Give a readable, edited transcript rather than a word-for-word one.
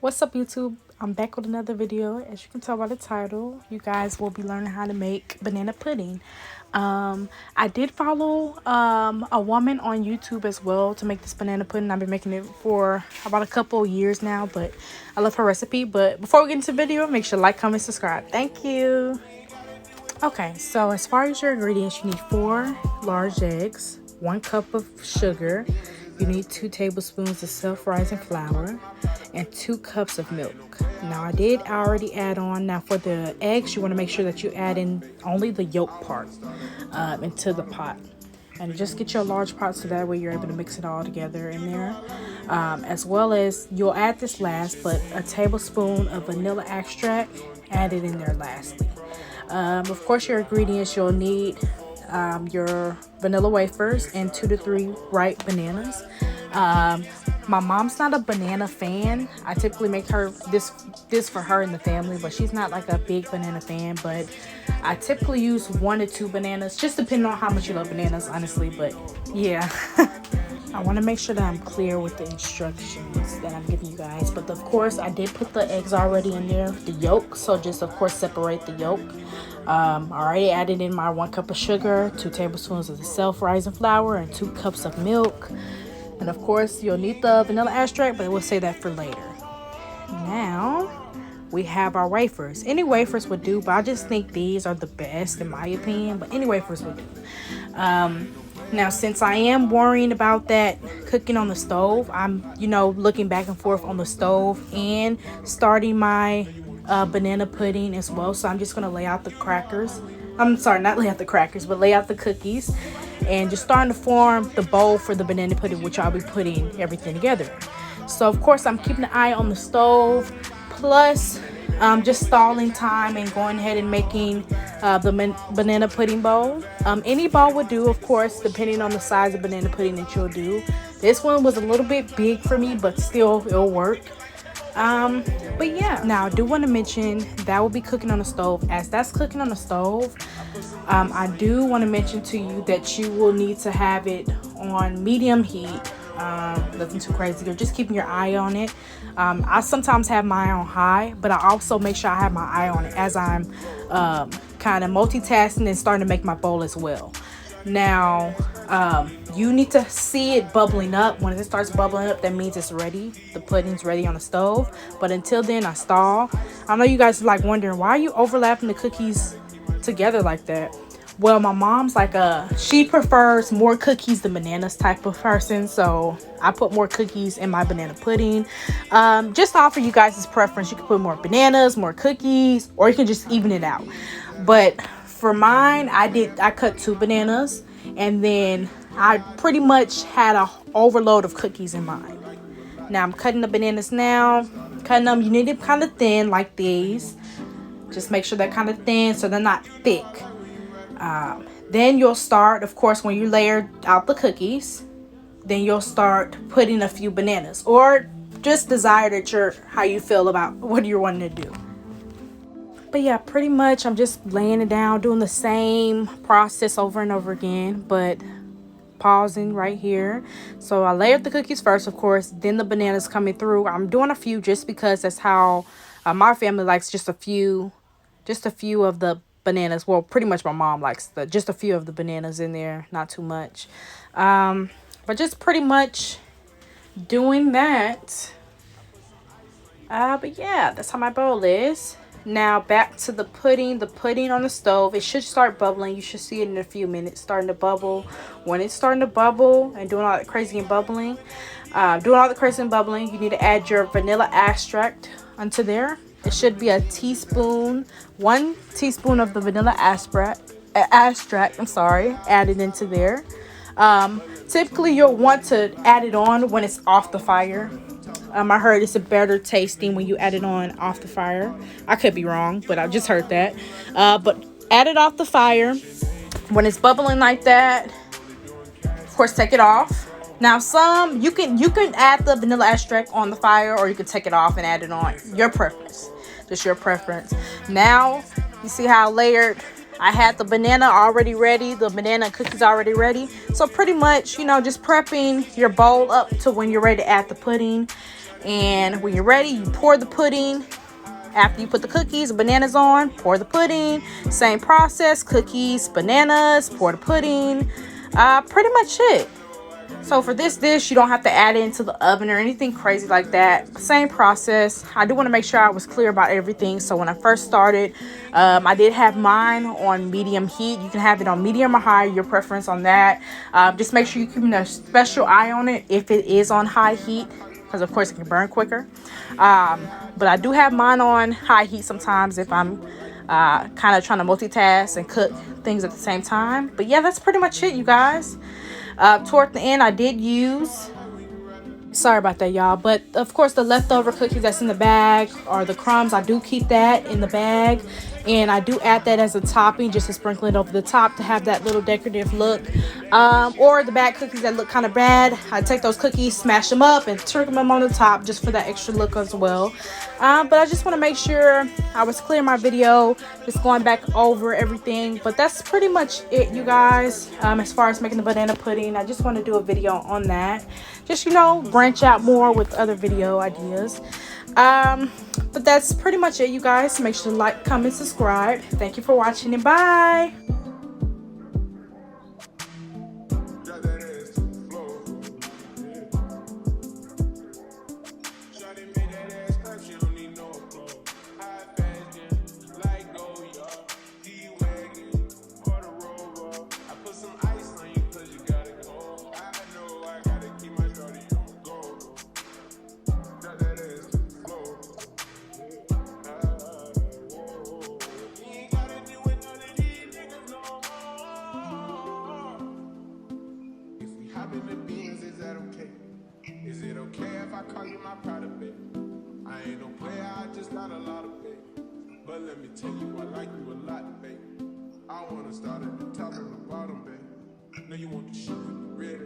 What's up, YouTube? I'm back with another video. As you can tell by the title, you guys will be learning how to make banana pudding. I did follow a woman on YouTube as well to make this banana pudding. I've been making it for about a couple years now, but I love her recipe. But before we get into the video, make sure to like, comment, subscribe. Thank you. Okay, so as far as your ingredients, you need 4 large eggs, 1 cup of sugar, you need 2 tablespoons of self-rising flour, and 2 cups of milk. Now I did already add on. Now for the eggs, you want to make sure that you add in only the yolk part into the pot. And just get your large pot so that way you're able to mix it all together in there. As well as, you'll add this last, but a tablespoon of vanilla extract added in there lastly. Of course, your ingredients, you'll need your vanilla wafers and 2 to 3 ripe bananas. My mom's not a banana fan. I typically make her this for her and the family, but she's not like a big banana fan. But I typically use 1 to 2 bananas, just depending on how much you love bananas, honestly. But yeah. I want to make sure that I'm clear with the instructions that I'm giving you guys. But of course, I did put the eggs already in there, the yolk. So just, of course, separate the yolk. I already added in my 1 cup of sugar, 2 tablespoons of the self-rising flour, and 2 cups of milk. And of course, you'll need the vanilla extract, but we'll save that for later. Now, we have our wafers. Any wafers would do, but I just think these are the best in my opinion. But any wafers would do. Now, since I am worrying about that cooking on the stove, I'm, looking back and forth on the stove and starting my banana pudding as well. So I'm just going to lay out the crackers. I'm sorry, not lay out the crackers, but lay out the cookies. And just starting to form the bowl for the banana pudding, which I'll be putting everything together. So, of course, I'm keeping an eye on the stove. Plus, just stalling time and going ahead and making the banana pudding bowl. Any bowl would do, of course, depending on the size of banana pudding that you'll do. This one was a little bit big for me, but still it'll work. But yeah, now I do want to mention that will be cooking on the stove. As that's cooking on the stove, I do want to mention to you that you will need to have it on medium heat. Nothing too crazy. You're just keeping your eye on it. I sometimes have my eye on high, but I also make sure I have my eye on it as I'm kind of multitasking and starting to make my bowl as well. Now, you need to see it bubbling up. When it starts bubbling up, that means it's ready. The pudding's ready on the stove. But until then, I stall. I know you guys are like wondering, why are you overlapping the cookies together like that? Well, my mom's like she prefers more cookies than bananas type of person, so I put more cookies in my banana pudding. Just to offer you guys this preference, you can put more bananas, more cookies, or you can just even it out. But for mine, I cut 2 bananas, and then I pretty much had a overload of cookies in mine. Now I'm cutting the bananas now. Cutting them, you need them kind of thin like these. Just make sure they're kind of thin so they're not thick. Then you'll start, of course, when you layer out the cookies, then you'll start putting a few bananas, or just desire that how you feel about what you're wanting to do. But yeah, pretty much I'm just laying it down, doing the same process over and over again, but pausing right here. So I layered the cookies first, of course, then the bananas coming through. I'm doing a few just because that's how my family likes just a few of the bananas. Well, pretty much my mom likes just a few of the bananas in there, not too much. But just pretty much doing that. But yeah, that's how my bowl is. Now back to the pudding. The pudding on the stove, it should start bubbling. You should see it in a few minutes starting to bubble. When it's starting to bubble and doing all that crazy and bubbling, you need to add your vanilla extract onto there. It should be a teaspoon, 1 teaspoon of the vanilla extract, added into there. Typically you'll want to add it on when it's off the fire. I heard it's a better tasting when you add it on off the fire. I could be wrong, but I just heard that. But add it off the fire. When it's bubbling like that, of course, take it off. Now, you can add the vanilla extract on the fire, or you can take it off and add it on. Your preference. Just your preference. Now, you see how layered I had the banana already ready, the banana and cookies already ready. So pretty much, just prepping your bowl up to when you're ready to add the pudding. And when you're ready, you pour the pudding. After you put the cookies, bananas on, pour the pudding. Same process, cookies, bananas, pour the pudding. Pretty much it. So for this dish, you don't have to add it into the oven or anything crazy like that. Same process. I do want to make sure I was clear about everything. So when I first started, I did have mine on medium heat. You can have it on medium or high, your preference on that. Just make sure you're keeping a special eye on it if it is on high heat, because of course it can burn quicker. But I do have mine on high heat sometimes if I'm kind of trying to multitask and cook things at the same time. But yeah, that's pretty much it, you guys. Toward the end, I did use, sorry about that, y'all, but of course the leftover cookies that's in the bag or the crumbs, I do keep that in the bag, and I do add that as a topping just to sprinkle it over the top to have that little decorative look. Or the bag cookies that look kind of bad, I take those cookies, smash them up, and sprinkle them on the top just for that extra look as well. But I just want to make sure I was clear in my video, just going back over everything. But that's pretty much it, you guys. As far as making the banana pudding, I just want to do a video on that, just, you know, branch out more with other video ideas. But that's pretty much it, you guys. Make sure to like, comment, subscribe. Thank you for watching, and bye. Is it okay if I call you my pride, babe? I ain't no player, I just got a lot of babe. But let me tell you, I like you a lot, babe. I wanna start at the top and the bottom, babe. Now you want the shit with the red